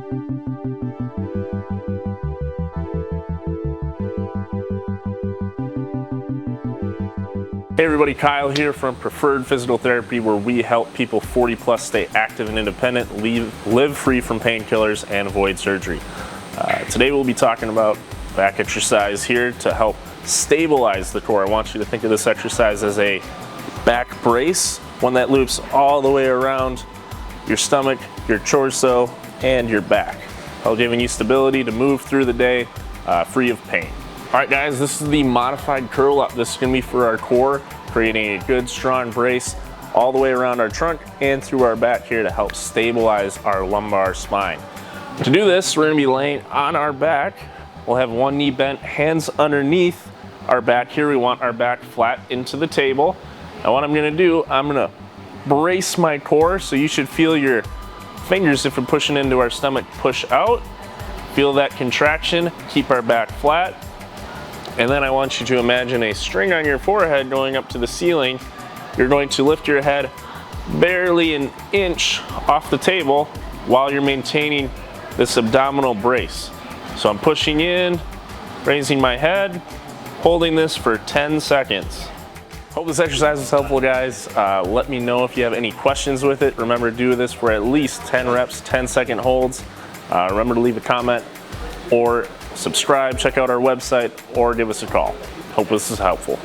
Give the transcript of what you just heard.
Hey everybody, Kyle here from Preferred Physical Therapy, where we help people 40 plus stay active and independent, live free from painkillers, and avoid surgery. Today we'll be talking about back exercise here to help stabilize the core. I want you to think of this exercise as a back brace, one that loops all the way around your stomach, your torso, and your back, while giving you stability to move through the day free of pain. All right guys, this is the modified curl up. This is gonna be for our core, creating a good strong brace all the way around our trunk and through our back here to help stabilize our lumbar spine. To do this, we're gonna be laying on our back. We'll have one knee bent, hands underneath our back here. We want our back flat into the table. Now what I'm gonna do, I'm gonna brace my core, so you should feel your fingers, if we're pushing into our stomach, push out. Feel that contraction, keep our back flat. And then I want you to imagine a string on your forehead going up to the ceiling. You're going to lift your head barely an inch off the table while you're maintaining this abdominal brace. So I'm pushing in, raising my head, holding this for 10 seconds. Hope this exercise was helpful, guys. Let me know if you have any questions with it. Remember to do this for at least 10 reps, 10-second holds. Remember to leave a comment or subscribe, check out our website, or give us a call. Hope this is helpful.